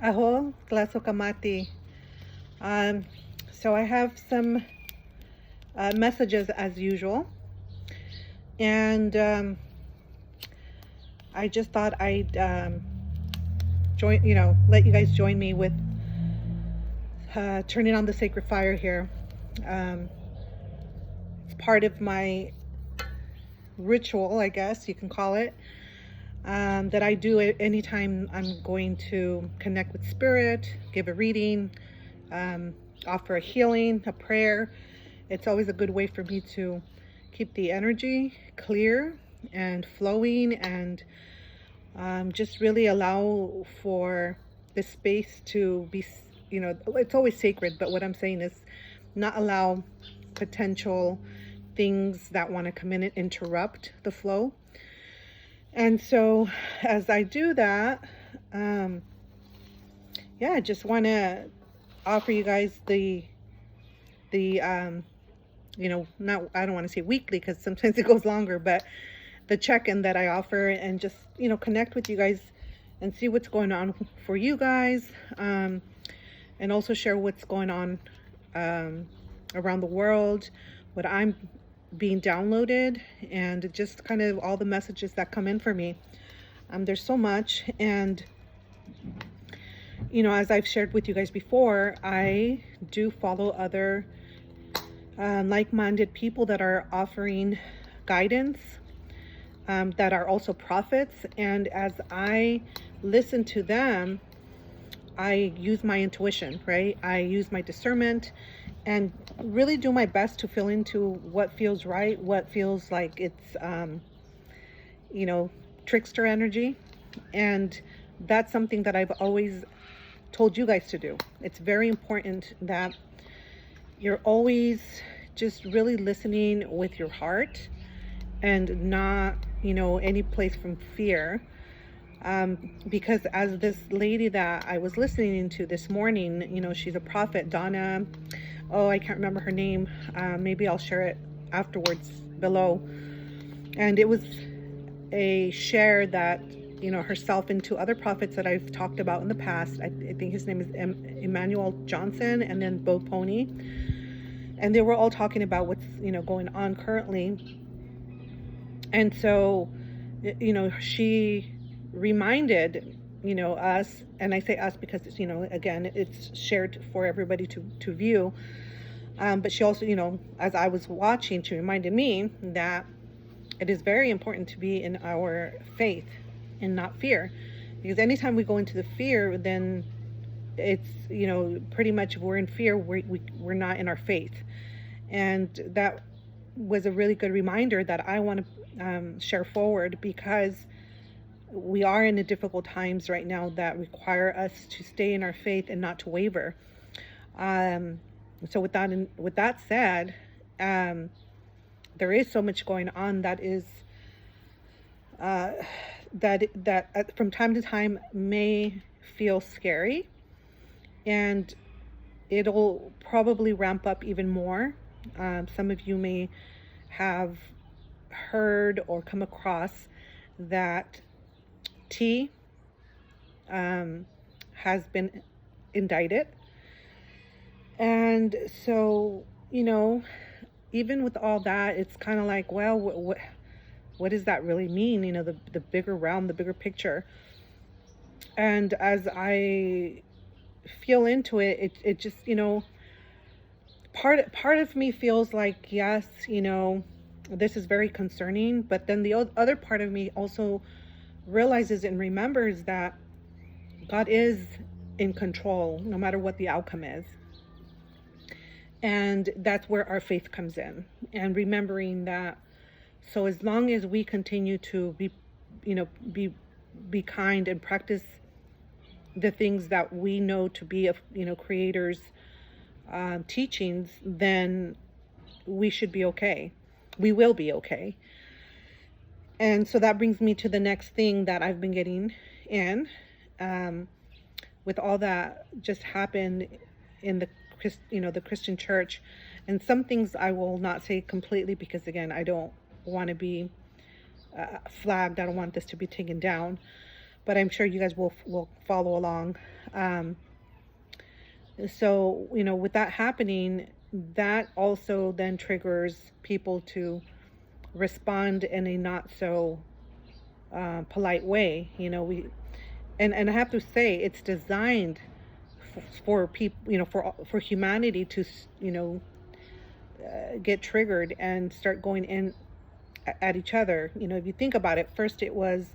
Aho, Glasokamati. So I have some messages as usual, and I just thought I'd let you guys join me with turning on the sacred fire here. It's part of my ritual, I guess you can call it, that I do it anytime I'm going to connect with spirit, give a reading, offer a healing, a prayer. It's always a good way for me to keep the energy clear and flowing, and just really allow for the space to be, it's always sacred, but what I'm saying is not allow potential things that want to come in and interrupt the flow. And so as I do that, I just want to offer you guys the not, I don't want to say weekly because sometimes it goes longer, but the check-in that I offer, and just, connect with you guys and see what's going on for you guys, and also share what's going on around the world, what I'm being downloaded, and just kind of all the messages that come in for me. There's so much, and as I've shared with you guys before, I do follow other like-minded people that are offering guidance, that are also prophets, and as I listen to them, I use my intuition, right? I use my discernment and really do my best to feel into what feels right, what feels like it's trickster energy. And that's something that I've always told you guys to do. It's very important that you're always just really listening with your heart, and not, any place from fear. Because as this lady that I was listening to this morning, she's a prophet, Donna, I can't remember her name. Maybe I'll share it afterwards below. And it was a share that, herself and two other prophets that I've talked about in the past. I think his name is Emmanuel Johnson, and then Bo Pony. And they were all talking about what's, going on currently. And so, she reminded, us, and I say us because it's, again, it's shared for everybody to view. But she also, as I was watching, she reminded me that it is very important to be in our faith and not fear. Because anytime we go into the fear, then it's, pretty much if we're in fear, we're not in our faith. And that was a really good reminder that I want to share forward, because we are in the difficult times right now that require us to stay in our faith and not to waver. So with that said, there is so much going on that is that from time to time may feel scary, and it'll probably ramp up even more. Some of you may have heard or come across that T has been indicted. And so, even with all that, it's kind of like, well, what does that really mean? The bigger realm, the bigger picture. And as I feel into it, it just, part of me feels like, yes, this is very concerning, but then the other part of me also realizes and remembers that God is in control no matter what the outcome is. And that's where our faith comes in, and remembering that. So as long as we continue to be kind and practice the things that we know to be of, Creator's teachings, then we should be okay. We will be okay. And so that brings me to the next thing that I've been getting in, with all that just happened in the Christian church. And some things I will not say completely, because again, I don't want to be flagged. I don't want this to be taken down. but I'm sure you guys will follow along. So, with that happening, that also then triggers people to respond in a not so polite way. And I have to say, it's designed for people, for humanity to, get triggered and start going in at each other. If you think about it, first it was,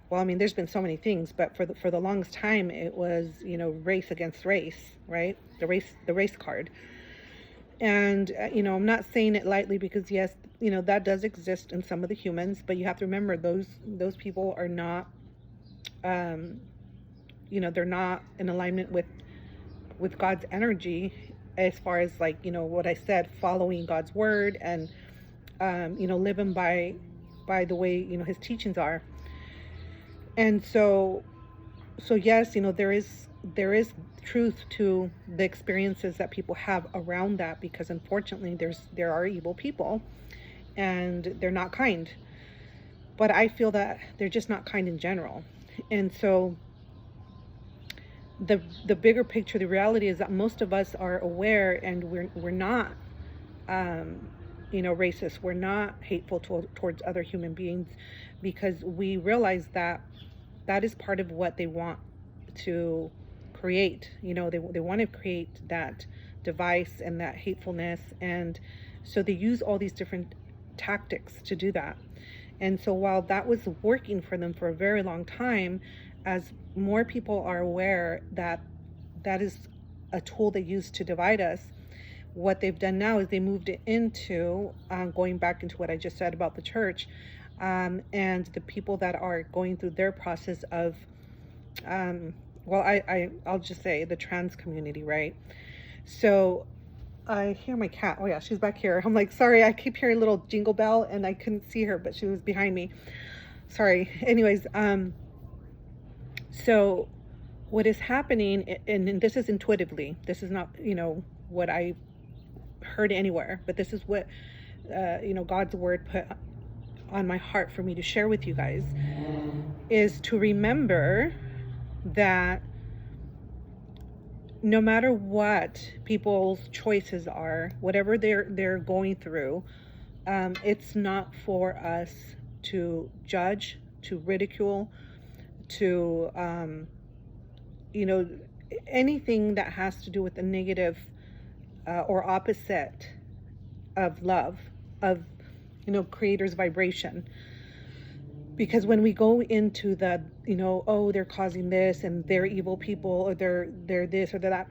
well, I mean, there's been so many things, but for the longest time, it was, race against race, right? The race card. And I'm not saying it lightly, because yes, that does exist in some of the humans, but you have to remember those people are not, they're not in alignment with God's energy, as far as, like, what I said, following God's word and living by the way his teachings are. And so yes, there is truth to the experiences that people have around that, because unfortunately there are evil people and they're not kind. But I feel that they're just not kind in general. And so the bigger picture, the reality is that most of us are aware, and we're not racist. We're not hateful towards other human beings, because we realize that that is part of what they want to create. They want to create that device and that hatefulness, and so they use all these different tactics to do that. And so while that was working for them for a very long time, as more people are aware that that is a tool they use to divide us, what they've done now is they moved it into going back into what I just said about the church, and the people that are going through their process of, I'll just say the trans community, right? So I hear my cat. Oh yeah, she's back here. I'm like, sorry, I keep hearing a little jingle bell and I couldn't see her, but she was behind me. Sorry. Anyways, so what is happening, and this is intuitively, this is not, what I heard anywhere, but this is what, God's word put on my heart for me to share with you guys, is to remember that no matter what people's choices are, whatever they're going through, it's not for us to judge, to ridicule, to anything that has to do with the negative or opposite of love, of creator's vibration. Because when we go into the, oh, they're causing this and they're evil people, or they're this or that,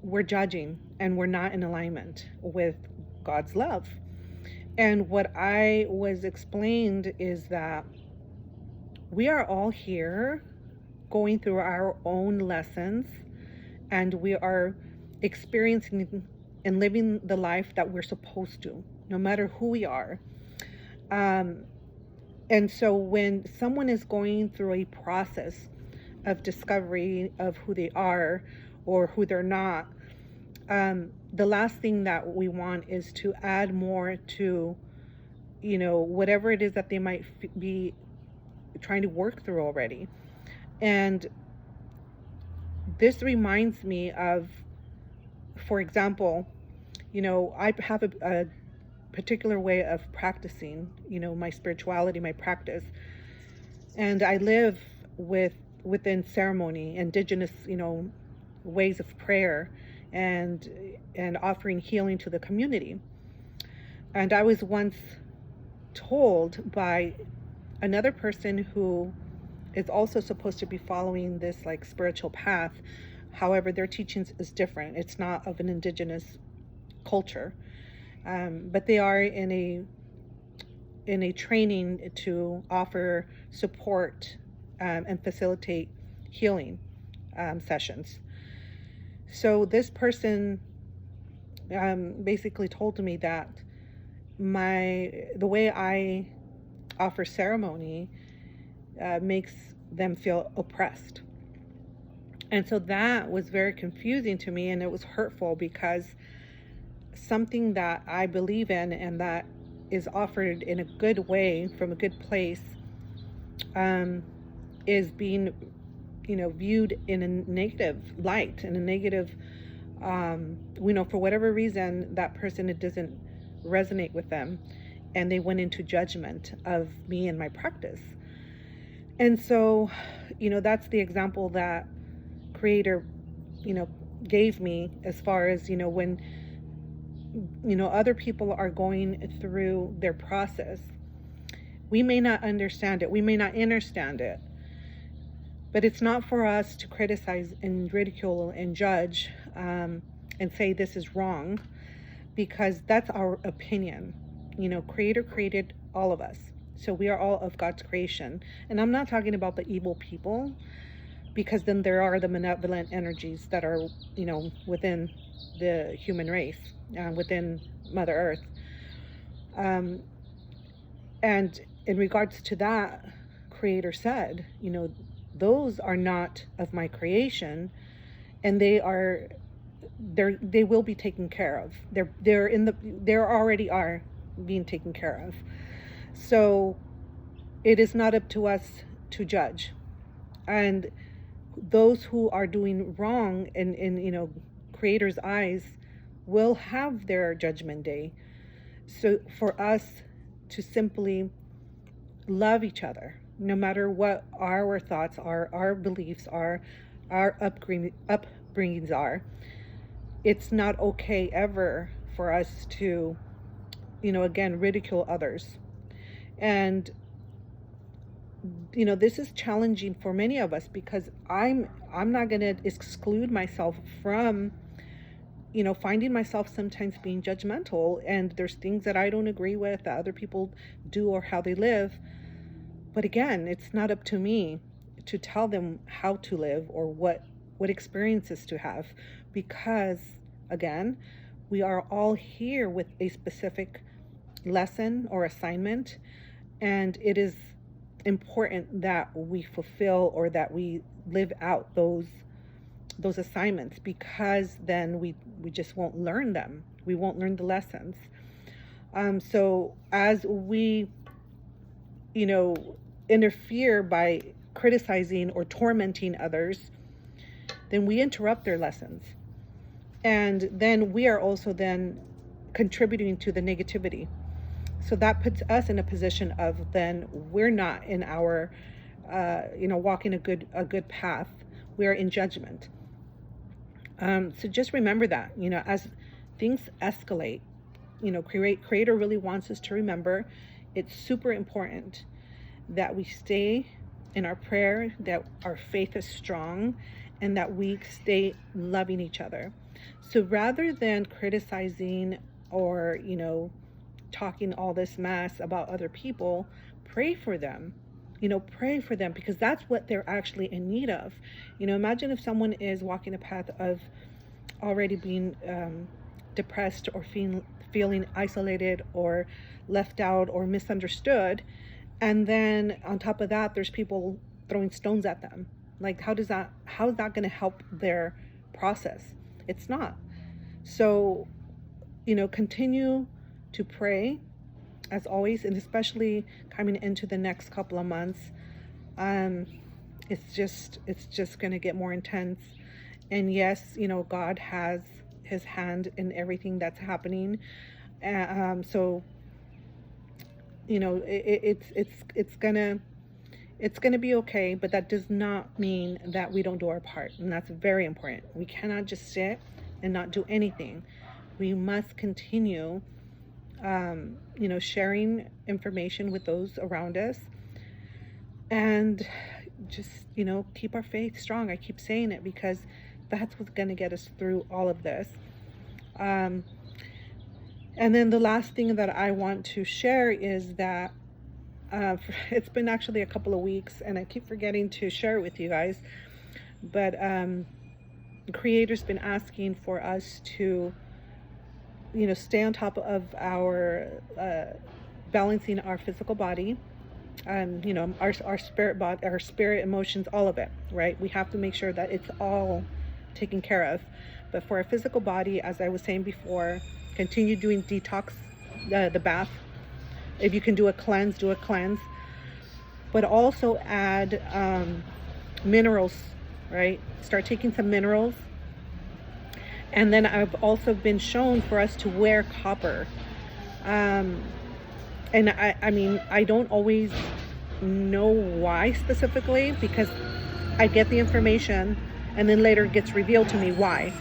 we're judging and we're not in alignment with God's love. And what I was explained is that we are all here going through our own lessons, and we are experiencing and living the life that we're supposed to, no matter who we are. And so when someone is going through a process of discovery of who they are or who they're not, the last thing that we want is to add more to, whatever it is that they might be trying to work through already. And this reminds me of, for example, I have a particular way of practicing, my spirituality, my practice. And I live within ceremony, indigenous, ways of prayer and offering healing to the community. And I was once told by another person who is also supposed to be following this like spiritual path. However, their teachings is different. It's not of an indigenous culture. But they are in a training to offer support and facilitate healing sessions. So this person basically told me that the way I offer ceremony makes them feel oppressed. And so that was very confusing to me, and it was hurtful, because something that I believe in and that is offered in a good way from a good place, is being, viewed in a negative light, in a negative, for whatever reason, that person, it doesn't resonate with them, and they went into judgment of me and my practice. And so, that's the example that Creator, gave me, as far as, when, other people are going through their process. We may not understand it. We may not understand it. But it's not for us to criticize and ridicule and judge, and say this is wrong, because that's our opinion. Creator created all of us. So we are all of God's creation. And I'm not talking about the evil people, because then there are the malevolent energies that are, within the human race, within Mother Earth. And in regards to that, Creator said, those are not of my creation, and they will be taken care of. They already are being taken care of. So it is not up to us to judge. And those who are doing wrong in Creator's eyes will have their judgment day. So for us to simply love each other, no matter what our thoughts are, our beliefs are, our upbringings are, it's not okay ever for us to, again, ridicule others. And this is challenging for many of us, because I'm not going to exclude myself from, finding myself sometimes being judgmental, and there's things that I don't agree with that other people do or how they live. But again, it's not up to me to tell them how to live or what experiences to have, because again, we are all here with a specific lesson or assignment, and it is important that we fulfill, or that we live out those assignments, because then we just won't learn them. We won't learn the lessons. So as we, interfere by criticizing or tormenting others, then we interrupt their lessons. And then we are also then contributing to the negativity. So that puts us in a position of, then we're not in our, walking a good path. We're in judgment. So just remember that, as things escalate, Creator really wants us to remember it's super important that we stay in our prayer, that our faith is strong, and that we stay loving each other. So rather than criticizing or, talking all this mess about other people, pray for them. Pray for them, because that's what they're actually in need of. Imagine if someone is walking a path of already being depressed, or feeling isolated or left out or misunderstood, and then on top of that there's people throwing stones at them. Like, how is that going to help their process? It's not. So continue to pray, as always, and especially coming into the next couple of months. It's just going to get more intense. And yes, God has his hand in everything that's happening. So it's gonna be okay, but that does not mean that we don't do our part, and that's very important. We cannot just sit and not do anything. We must continue sharing information with those around us, and just keep our faith strong. I keep saying it because that's what's going to get us through all of this. And then the last thing that I want to share is that it's been actually a couple of weeks, and I keep forgetting to share it with you guys, but Creator's been asking for us to stay on top of our balancing our physical body, our spirit body, our spirit, emotions, all of it, right? We have to make sure that it's all taken care of. But for our physical body, as I was saying before, continue doing detox, the bath. If you can do a cleanse, do a cleanse. but also add minerals, right? Start taking some minerals. And then I've also been shown for us to wear copper. And I mean, I don't always know why specifically, because I get the information and then later it gets revealed to me why.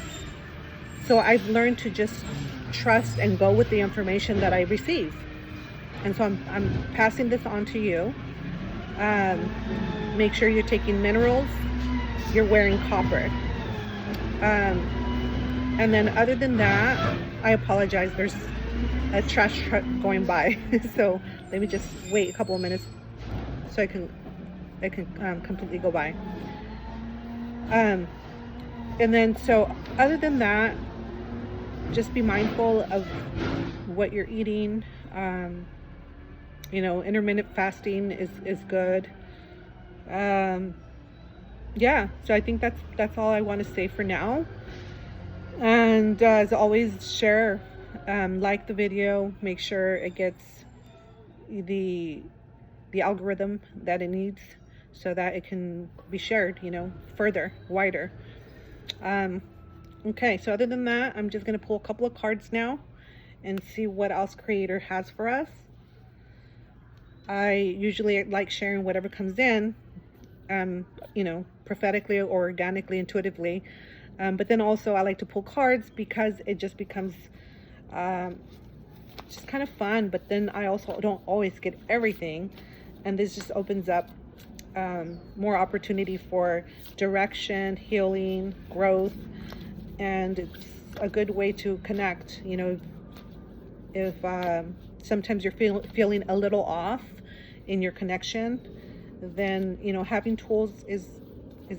So I've learned to just trust and go with the information that I receive. And so I'm passing this on to you. Make sure you're taking minerals, you're wearing copper. And then other than that, I apologize, there's a trash truck going by. So let me just wait a couple of minutes so I can completely go by. And then, so other than that, just be mindful of what you're eating. You know, intermittent fasting is good. Yeah, so I think that's all I want to say for now. And as always, share, like the video, make sure it gets the algorithm that it needs so that it can be shared, you know, further, wider. Okay, so other than that, I'm just going to pull a couple of cards now and see what else Creator has for us. I usually like sharing whatever comes in, you know, prophetically or organically, intuitively. But then also I like to pull cards because it just becomes just kind of fun. But then I also don't always get everything. And this just opens up more opportunity for direction, healing, growth. And it's a good way to connect. You know, if sometimes you're feeling a little off in your connection, then, you know, having tools is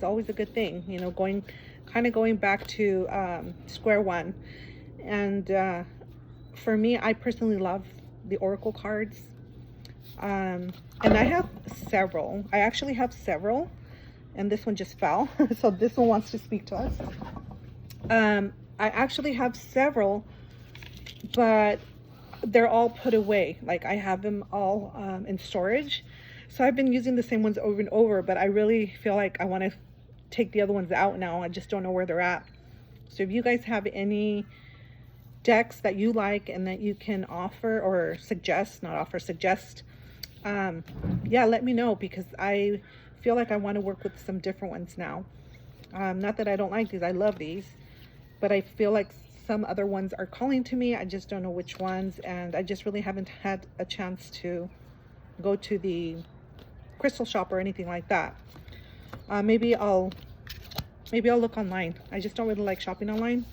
always a good thing. You know, going back to square one. And for me, I personally love the Oracle cards. And I have several. I actually have several. And this one just fell. So this one wants to speak to us. I actually have several, but they're all put away. Like, I have them all in storage. So I've been using the same ones over and over, but I really feel like I want to take the other ones out now. I just don't know where they're at. So if you guys have any decks that you like and that you can offer or suggest, not offer, suggest, yeah, let me know, because I feel like I want to work with some different ones now. Not that I don't like these, I love these, but I feel like some other ones are calling to me. I just don't know which ones, and I just really haven't had a chance to go to the crystal shop or anything like that. Maybe I'll look online. I just don't really like shopping online,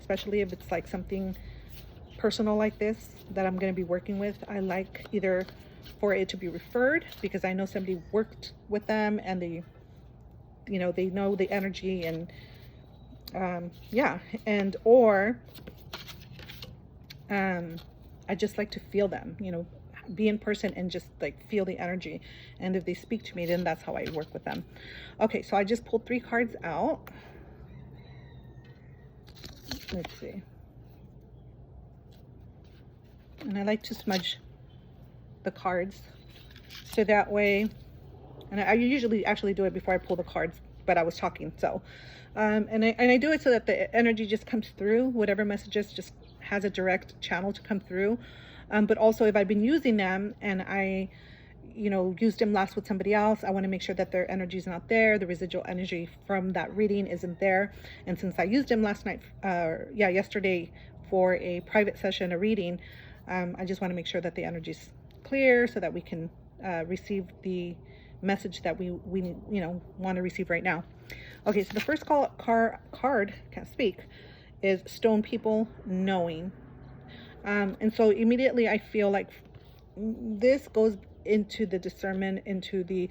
especially if it's like something personal like this that I'm going to be working with. I like either for it to be referred, because I know somebody worked with them and they, you know, they know the energy, and yeah, and or I just like to feel them, you know, be in person and just like feel the energy. And if they speak to me, then that's how I work with them. Okay, so I just pulled 3 cards out. Let's see. And I like to smudge the cards so that way, and I usually actually do it before I pull the cards, but I was talking, so and I do it so that the energy just comes through. Whatever messages just has a direct channel to come through. But also, if I've been using them and I, you know, used them last with somebody else, I want to make sure that their energy is not there. The residual energy from that reading isn't there. And since I used them last night, yesterday for a private session, a reading, I just want to make sure that the energy is clear so that we can receive the message that we you know, want to receive right now. Okay, so the first card, can't speak, is Stone People Knowing. And so immediately I feel like this goes into the discernment, into the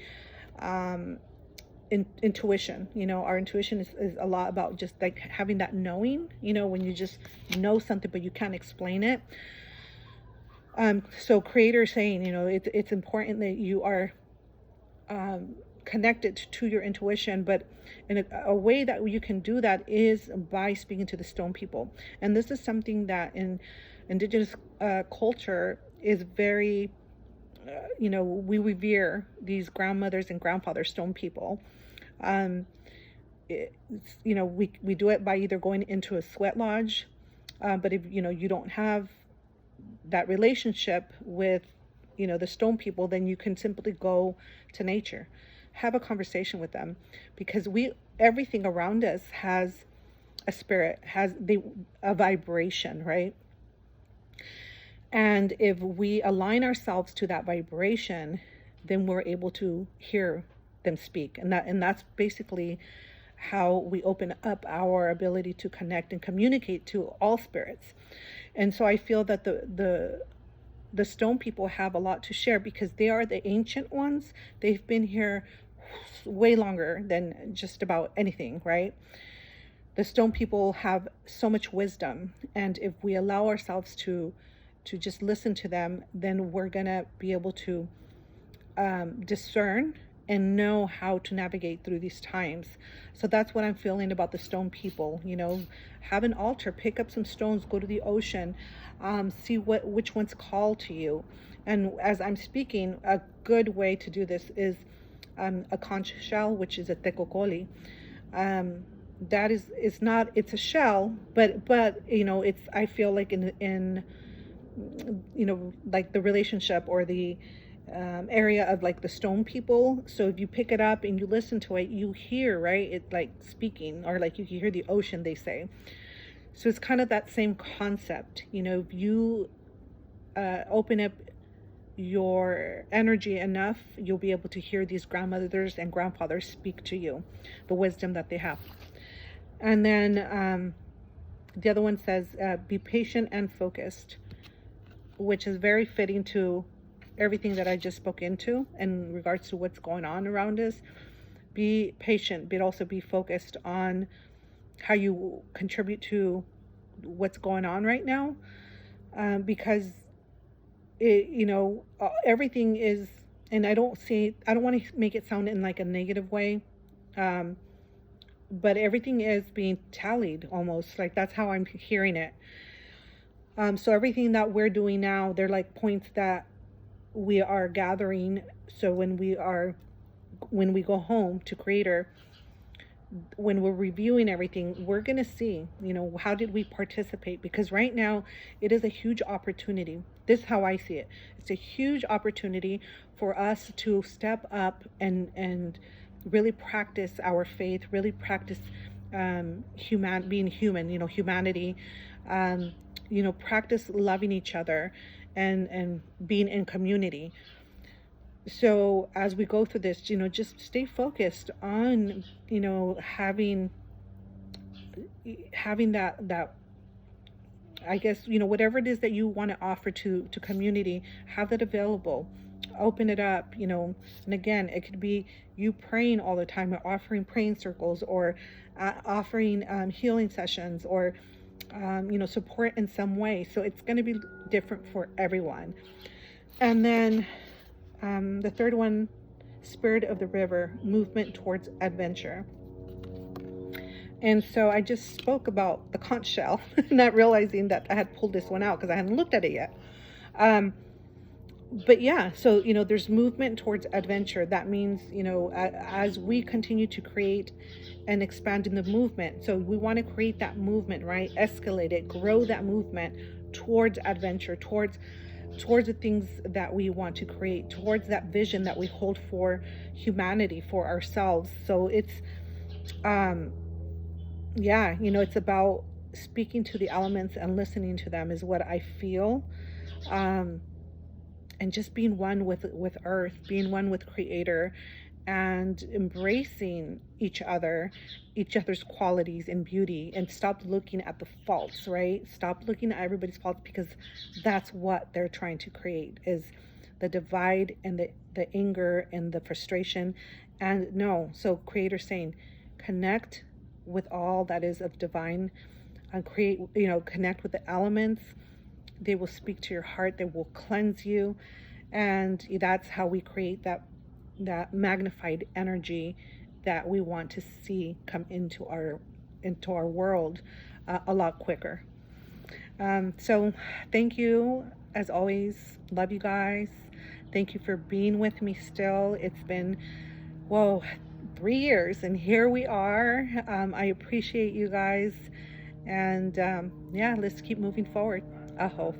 intuition. You know, our intuition is a lot about just like having that knowing, you know, when you just know something but you can't explain it. So Creator is saying, you know, it's important that you are connected to your intuition, but in a way that you can do that is by speaking to the stone people. And this is something that in indigenous culture is very we revere these grandmothers and grandfathers, stone people. Um, we do it by either going into a sweat lodge, but if you don't have that relationship with the stone people, then you can simply go to nature, have a conversation with them, because everything around us has a spirit, a vibration, right? And if we align ourselves to that vibration, then we're able to hear them speak. And that's basically how we open up our ability to connect and communicate to all spirits. And so I feel that the stone people have a lot to share, because they are the ancient ones. They've been here way longer than just about anything, right? The stone people have so much wisdom, and if we allow ourselves to just listen to them, then we're gonna be able to discern and know how to navigate through these times. So that's what I'm feeling about the stone people. Have an altar, pick up some stones, go to the ocean, see which ones call to you. And as I'm speaking, a good way to do this is a conch shell, which is a tecocoli. That is, it's a shell, but it's, I feel like in like the relationship or the area of like the stone people. So if you pick it up and you listen to it, you hear, right, it like speaking, or like you can hear the ocean, they say. So it's kind of that same concept. If you open up your energy enough, you'll be able to hear these grandmothers and grandfathers speak to you, the wisdom that they have. And then the other one says, be patient and focused, which is very fitting to everything that I just spoke into in regards to what's going on around us. Be patient, but also be focused on how you contribute to what's going on right now, because everything is, and I don't want to make it sound in like a negative way, but everything is being tallied, almost like that's how I'm hearing it. So everything that we're doing now, they're like points that we are gathering. So when we go home to Creator, when we're reviewing everything, we're going to see, how did we participate? Because right now it is a huge opportunity. This is how I see it. It's a huge opportunity for us to step up and really practice our faith, really practice being human, humanity, practice loving each other and being in community. So as we go through this, just stay focused on, having that, I guess, whatever it is that you want to offer to community, have that available. Open it up, and again, it could be you praying all the time, or offering praying circles, or offering healing sessions, or support in some way. So it's going to be different for everyone. And then the third one, Spirit of the River, movement towards adventure. And so I just spoke about the conch shell, not realizing that I had pulled this one out because I hadn't looked at it yet. But yeah, so, there's movement towards adventure. That means, as we continue to create and expand in the movement. So we want to create that movement, right? Escalate it, grow that movement towards adventure, towards the things that we want to create, towards that vision that we hold for humanity, for ourselves. So it's, it's about speaking to the elements and listening to them is what I feel. And just being one with Earth, being one with Creator, and embracing each other's qualities and beauty, and stop looking at the faults, right? Stop looking at everybody's faults, because that's what they're trying to create, is the divide and the anger and the frustration. And no, so Creator saying, connect with all that is of divine, and connect with the elements. They will speak to your heart, they will cleanse you, and that's how we create that magnified energy that we want to see come into our world a lot quicker. So thank you, as always. Love you guys. Thank you for being with me still. It's been, whoa, 3 years, and here we are. I appreciate you guys. And yeah, let's keep moving forward. Aho.